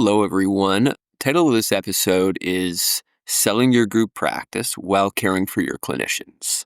Hello, everyone. Title of this episode is Selling Your Group Practice While Caring for Your Clinicians.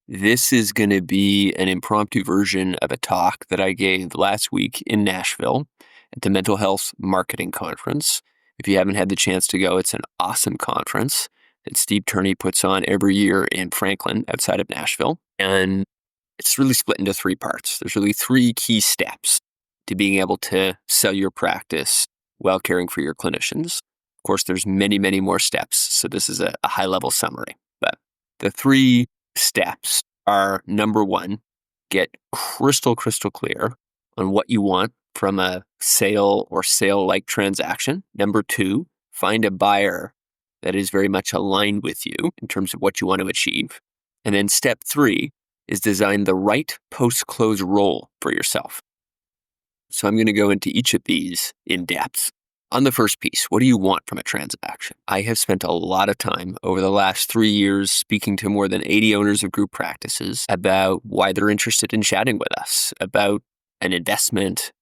This is going to be an impromptu version of a talk that I gave last week in Nashville at the Mental Health Marketing Conference. If you haven't had the chance to go, it's an awesome conference that Steve Turney puts on every year in Franklin outside of Nashville. And it's really split into three parts. There's really three key steps to being able to sell your practice while caring for your clinicians. Of course, there's many, many more steps. So this is a high-level summary. But the three steps are, number one, get crystal clear on what you want from a sale or sale-like transaction. Number two, find a buyer that is very much aligned with you in terms of what you want to achieve. And then step three is design the right post-close role for yourself. So I'm going to go into each of these in depth. On the first piece, what do you want from a transaction? I have spent a lot of time over the last 3 years speaking to more than 80 owners of group practices about why they're interested in chatting with us, about an investment,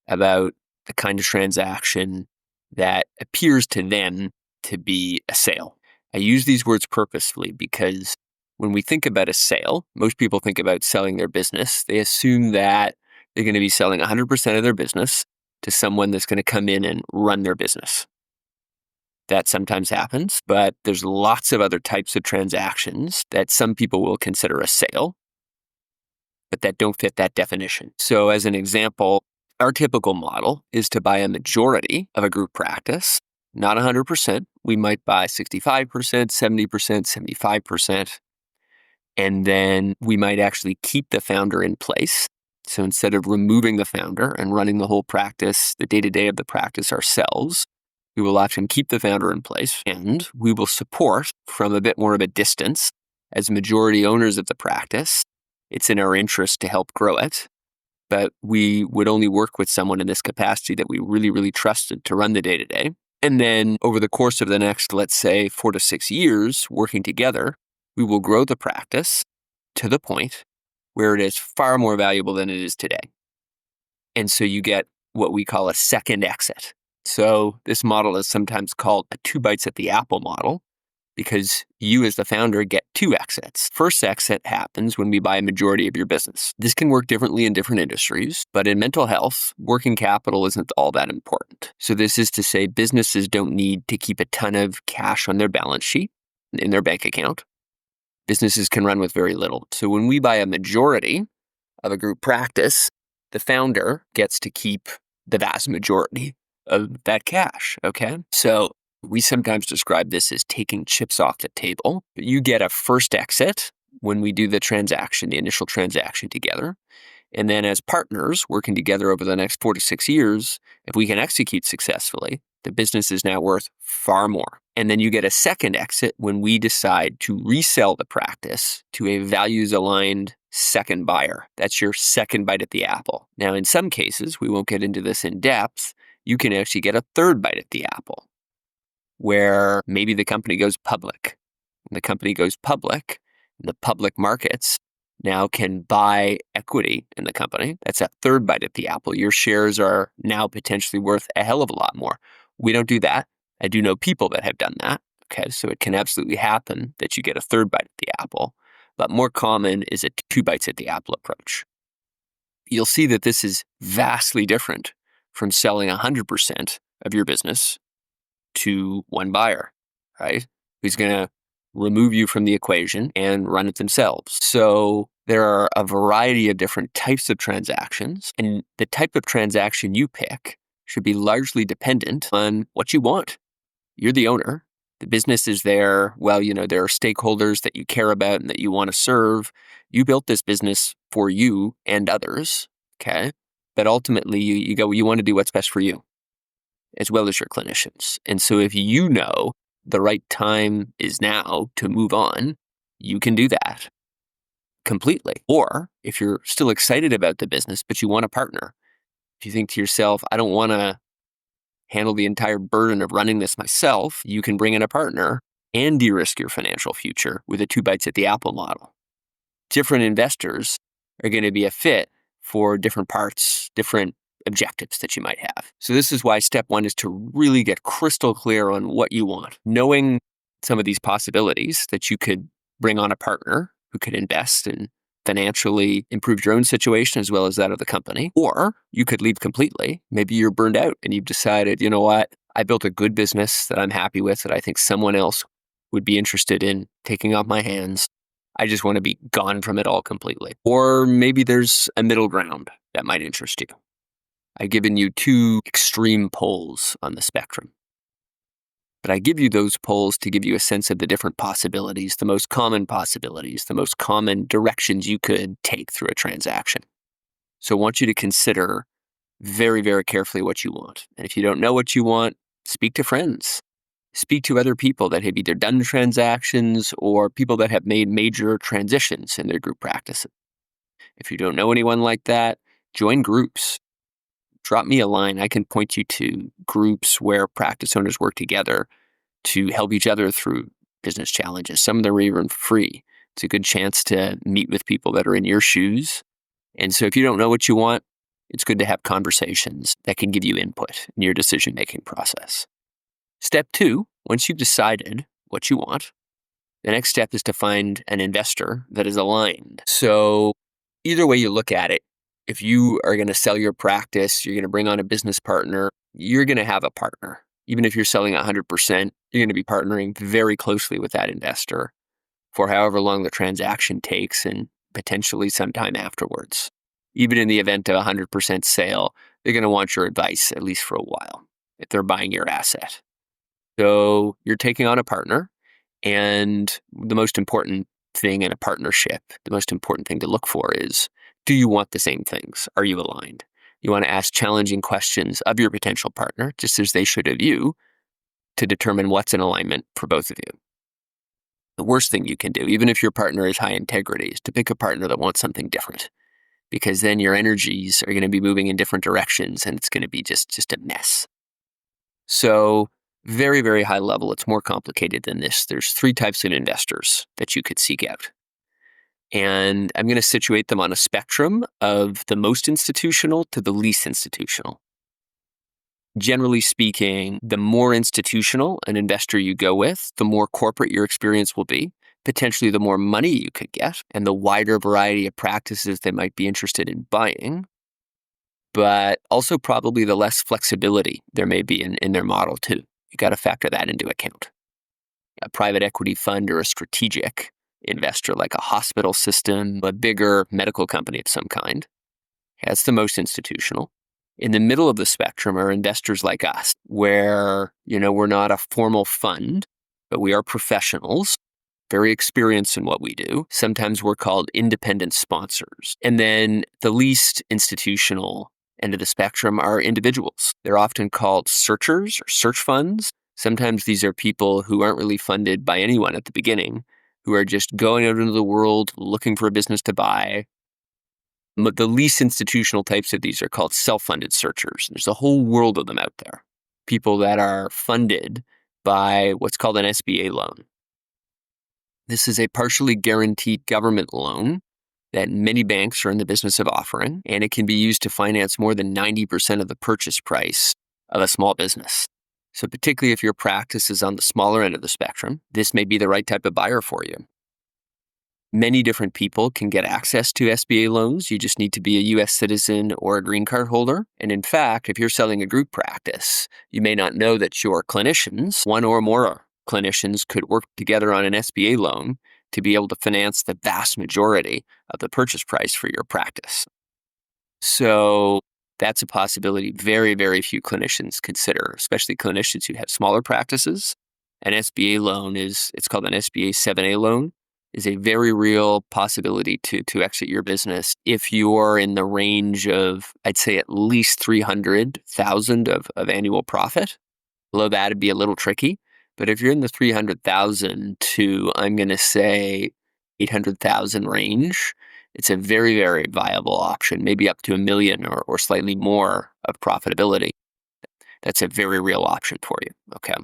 about the kind of transaction that appears to them to be a sale. I use these words purposefully because when we think about a sale, most people think about selling their business. They assume that they're going to be selling 100% of their business to someone that's going to come in and run their business. That sometimes happens, but there's lots of other types of transactions that some people will consider a sale, but that don't fit that definition. So as an example, our typical model is to buy a majority of a group practice, not 100%. We might buy 65%, 70%, 75%. And then we might actually keep the founder in place. So instead of removing the founder and running the whole practice, the day-to-day of the practice ourselves, we will often keep the founder in place and we will support from a bit more of a distance as majority owners of the practice. It's in our interest to help grow it, but we would only work with someone in this capacity that we really, really trusted to run the day-to-day. And then over the course of the next, let's say, 4 to 6 years working together, we will grow the practice to the point where it is far more valuable than it is today. And so you get what we call a second exit. So this model is sometimes called a 2 bites at the apple model because you as the founder get 2 exits. First exit happens when we buy a majority of your business. This can work differently in different industries, but in mental health, working capital isn't all that important. So this is to say businesses don't need to keep a ton of cash on their balance sheet in their bank account. Businesses can run with very little. So when we buy a majority of a group practice, the founder gets to keep the vast majority of that cash, okay? So we sometimes describe this as taking chips off the table. You get a first exit when we do the transaction, the initial transaction together. And then as partners working together over the next 4 to 6 years, if we can execute successfully, the business is now worth far more. And then you get a second exit when we decide to resell the practice to a values-aligned second buyer. That's your second bite at the apple. Now, in some cases, we won't get into this in depth, you can actually get a third bite at the apple, where maybe the company goes public. When the company goes public, the public markets now can buy equity in the company. That's a third bite at the apple. Your shares are now potentially worth a hell of a lot more. We don't do that. I do know people that have done that. Okay, so it can absolutely happen that you get a third bite at the apple, but more common is a 2 bites at the apple approach. You'll see that this is vastly different from selling 100% of your business to one buyer, right? Who's going to remove you from the equation and run it themselves. So there are a variety of different types of transactions, and the type of transaction you pick should be largely dependent on what you want. You're the owner. The business is there. Well, there are stakeholders that you care about and that you want to serve. You built this business for you and others, okay? But ultimately, you want to do what's best for you, as well as your clinicians. And so if you know the right time is now to move on, you can do that completely. Or if you're still excited about the business, but you want a partner, if you think to yourself, I don't want to handle the entire burden of running this myself, you can bring in a partner and de-risk your financial future with a 2 bites at the apple model. Different investors are going to be a fit for different parts, different objectives that you might have. So this is why step one is to really get crystal clear on what you want. Knowing some of these possibilities that you could bring on a partner who could invest and financially improve your own situation as well as that of the company. Or you could leave completely. Maybe you're burned out and you've decided, you know what, I built a good business that I'm happy with, that I think someone else would be interested in taking off my hands. I just want to be gone from it all completely. Or maybe there's a middle ground that might interest you. I've given you two extreme poles on the spectrum. But I give you those poles to give you a sense of the different possibilities, the most common possibilities, the most common directions you could take through a transaction. So I want you to consider very, very carefully what you want. And if you don't know what you want, speak to friends. Speak to other people that have either done transactions or people that have made major transitions in their group practices. If you don't know anyone like that, join groups. Drop me a line. I can point you to groups where practice owners work together to help each other through business challenges. Some of them are even free. It's a good chance to meet with people that are in your shoes. And so if you don't know what you want, it's good to have conversations that can give you input in your decision-making process. Step two, once you've decided what you want, the next step is to find an investor that is aligned. So either way you look at it, if you are going to sell your practice, you're going to bring on a business partner, you're going to have a partner. Even if you're selling 100%, you're going to be partnering very closely with that investor for however long the transaction takes and potentially sometime afterwards. Even in the event of a 100% sale, they're going to want your advice at least for a while if they're buying your asset. So you're taking on a partner, and the most important thing in a partnership, the most important thing to look for is, do you want the same things? Are you aligned? You want to ask challenging questions of your potential partner, just as they should of you, to determine what's in alignment for both of you. The worst thing you can do, even if your partner is high integrity, is to pick a partner that wants something different, because then your energies are going to be moving in different directions and it's going to be just a mess. So very, very high level, it's more complicated than this. There's three types of investors that you could seek out. And I'm going to situate them on a spectrum of the most institutional to the least institutional. Generally speaking, the more institutional an investor you go with, the more corporate your experience will be, potentially the more money you could get, and the wider variety of practices they might be interested in buying, but also probably the less flexibility there may be in their model too. You got to factor that into account. A private equity fund or a strategic investor like a hospital system, a bigger medical company of some kind, that's the most institutional. In the middle of the spectrum are investors like us, where, we're not a formal fund, but we are professionals, very experienced in what we do. Sometimes we're called independent sponsors. And then the least institutional end of the spectrum are individuals. They're often called searchers or search funds. Sometimes these are people who aren't really funded by anyone at the beginning, who are just going out into the world looking for a business to buy. The least institutional types of these are called self-funded searchers. There's a whole world of them out there. People that are funded by what's called an SBA loan. This is a partially guaranteed government loan that many banks are in the business of offering, and it can be used to finance more than 90% of the purchase price of a small business. So particularly if your practice is on the smaller end of the spectrum, this may be the right type of buyer for you. Many different people can get access to SBA loans. You just need to be a U.S. citizen or a green card holder. And in fact, if you're selling a group practice, you may not know that your clinicians, one or more clinicians, could work together on an SBA loan to be able to finance the vast majority of the purchase price for your practice. So that's a possibility very, very few clinicians consider, especially clinicians who have smaller practices. An SBA loan it's called an SBA 7A loan, is a very real possibility to exit your business if you're in the range of, I'd say, at least $300,000 of annual profit. Below that, it'd be a little tricky. But if you're in the $300,000 to, I'm going to say, $800,000 range, it's a very, very viable option, maybe up to $1 million or slightly more of profitability. That's a very real option for you, okay?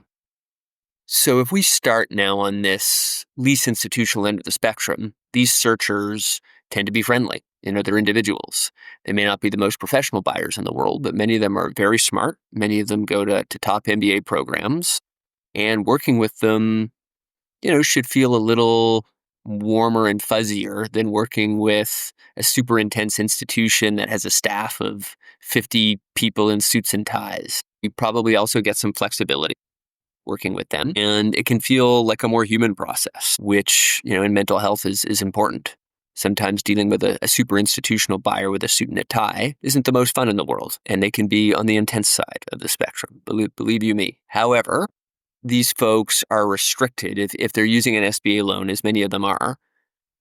So if we start now on this least institutional end of the spectrum, these searchers tend to be friendly. They're individuals. They may not be the most professional buyers in the world, but many of them are very smart. Many of them go to top MBA programs, and working with them, should feel a little warmer and fuzzier than working with a super intense institution that has a staff of 50 people in suits and ties. You probably also get some flexibility working with them, and it can feel like a more human process, which, in mental health is important. Sometimes dealing with a super institutional buyer with a suit and a tie isn't the most fun in the world, and they can be on the intense side of the spectrum, believe you me. However, these folks are restricted. If they're using an SBA loan, as many of them are,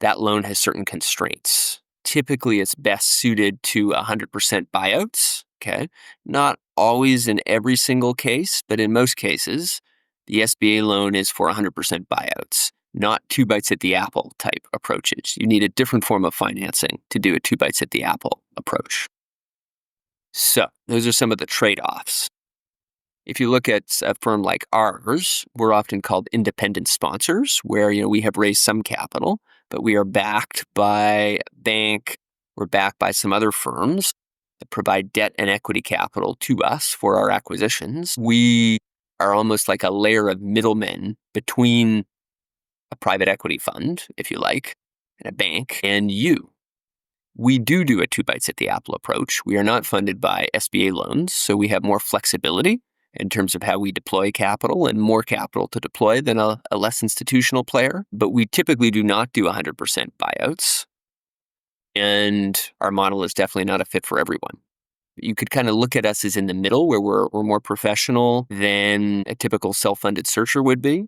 that loan has certain constraints. Typically, it's best suited to 100% buyouts, okay? Not always in every single case, but in most cases, the SBA loan is for 100% buyouts, not two bites at the apple type approaches. You need a different form of financing to do a two bites at the apple approach. So those are some of the trade-offs. If you look at a firm like ours, we're often called independent sponsors, where we have raised some capital, but we are backed by a bank. We're backed by some other firms that provide debt and equity capital to us for our acquisitions. We are almost like a layer of middlemen between a private equity fund, if you like, and a bank, and you. We do a two bites at the apple approach. We are not funded by SBA loans, so we have more flexibility in terms of how we deploy capital and more capital to deploy than a less institutional player. But we typically do not do 100% buyouts. And our model is definitely not a fit for everyone. You could kind of look at us as in the middle, where we're more professional than a typical self-funded searcher would be.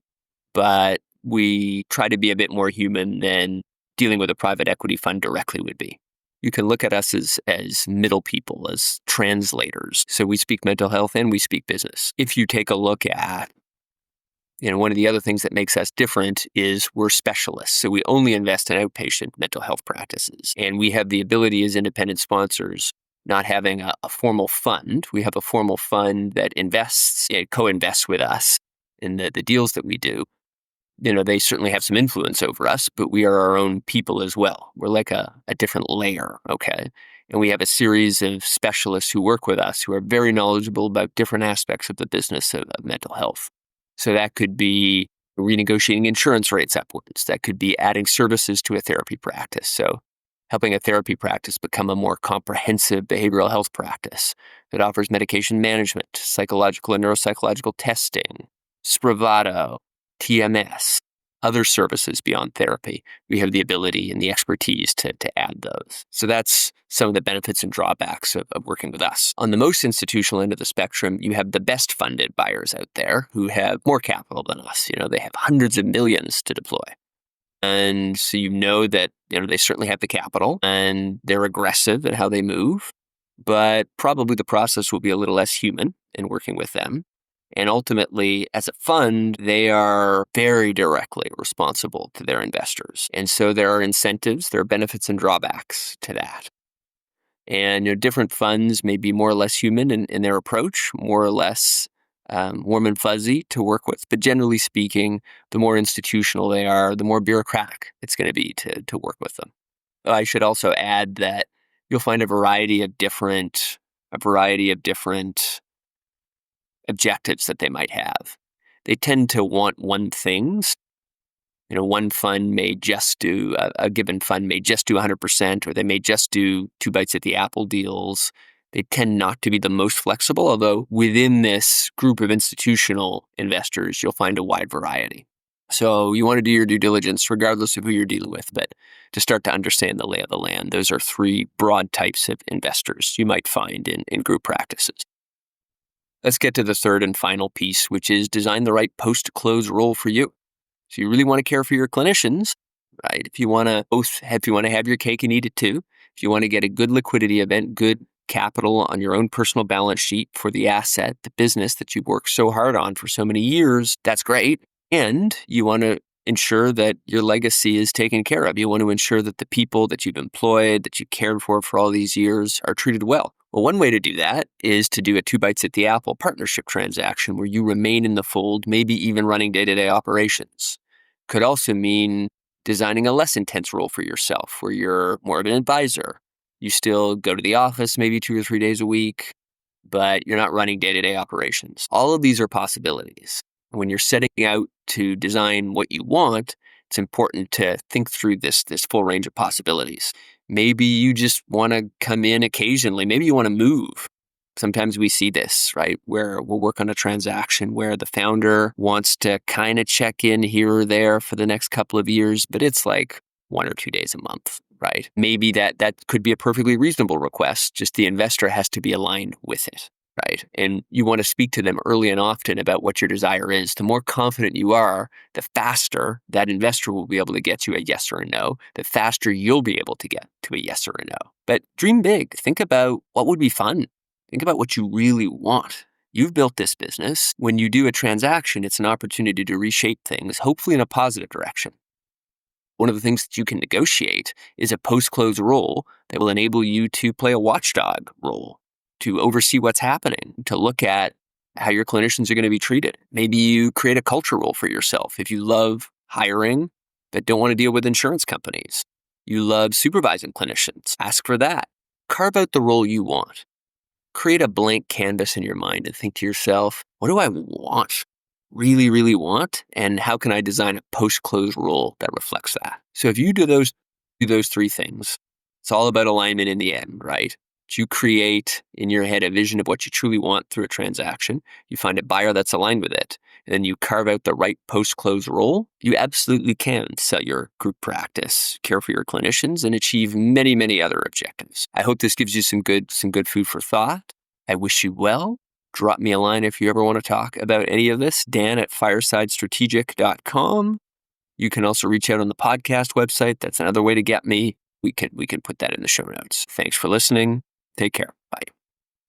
But we try to be a bit more human than dealing with a private equity fund directly would be. You can look at us as middle people, as translators. So we speak mental health and we speak business. If you take a look at, one of the other things that makes us different is we're specialists. So we only invest in outpatient mental health practices. And we have the ability as independent sponsors, not having a formal fund. We have a formal fund that invests, co-invests with us in the deals that we do. They certainly have some influence over us, but we are our own people as well. We're like a different layer, okay? And we have a series of specialists who work with us who are very knowledgeable about different aspects of the business of mental health. So that could be renegotiating insurance rates upwards. That could be adding services to a therapy practice. So helping a therapy practice become a more comprehensive behavioral health practice that offers medication management, psychological and neuropsychological testing, Spravato, TMS, other services beyond therapy. We have the ability and the expertise to add those. So that's some of the benefits and drawbacks of working with us. On the most institutional end of the spectrum, you have the best funded buyers out there who have more capital than us. They have hundreds of millions to deploy. And so that, they certainly have the capital and they're aggressive in how they move, but probably the process will be a little less human in working with them. And ultimately, as a fund, they are very directly responsible to their investors. And so there are incentives, there are benefits and drawbacks to that. And different funds may be more or less human in their approach, more or less warm and fuzzy to work with. But generally speaking, the more institutional they are, the more bureaucratic it's going to be to work with them. I should also add that you'll find a variety of different objectives that they might have. They tend to want one things. One fund may just do, a given fund may just do 100%, or they may just do two bites at the apple deals. They tend not to be the most flexible, although within this group of institutional investors, you'll find a wide variety. So you want to do your due diligence regardless of who you're dealing with, but to start to understand the lay of the land, those are three broad types of investors you might find in group practices. Let's get to the third and final piece, which is design the right post-close role for you. So you really want to care for your clinicians, right? If you want to have your cake and eat it too, if you want to get a good liquidity event, good capital on your own personal balance sheet for the asset, the business that you've worked so hard on for so many years, that's great. And you want to ensure that your legacy is taken care of. You want to ensure that the people that you've employed, that you cared for all these years are treated well. Well, one way to do that is to do a two bites at the apple partnership transaction where you remain in the fold, maybe even running day-to-day operations. Could also mean designing a less intense role for yourself where you're more of an advisor, You still go to the office maybe 2 or 3 days a week, but you're not running day-to-day operations. All of these are possibilities. When you're setting out to design what you want, it's important to think through this full range of possibilities. Maybe you just want to come in occasionally. Maybe you want to move. Sometimes we see this, right? Where we'll work on a transaction where the founder wants to kind of check in here or there for the next couple of years, but it's like 1 or 2 days a month, right? Maybe that could be a perfectly reasonable request, just the investor has to be aligned with it, right? And you want to speak to them early and often about what your desire is. The more confident you are, the faster that investor will be able to get you a yes or a no, the faster you'll be able to get to a yes or a no. But dream big. Think about what would be fun. Think about what you really want. You've built this business. When you do a transaction, it's an opportunity to reshape things, hopefully in a positive direction. One of the things that you can negotiate is a post-close role that will enable you to play a watchdog role, to oversee what's happening, to look at how your clinicians are going to be treated. Maybe you create a culture role for yourself. If you love hiring but don't want to deal with insurance companies, you love supervising clinicians, ask for that. Carve out the role you want. Create a blank canvas in your mind and think to yourself, what do I want? Really, really want? And how can I design a post-close role that reflects that? So if you do those 3 things, it's all about alignment in the end, right? You create in your head a vision of what you truly want through a transaction. You find a buyer that's aligned with it. And then you carve out the right post-close role. You absolutely can sell your group practice, care for your clinicians, and achieve many, many other objectives. I hope this gives you some good food for thought. I wish you well. Drop me a line if you ever want to talk about any of this, dan@firesidestrategic.com. You can also reach out on the podcast website. That's another way to get me. We can put that in the show notes. Thanks for listening. Take care.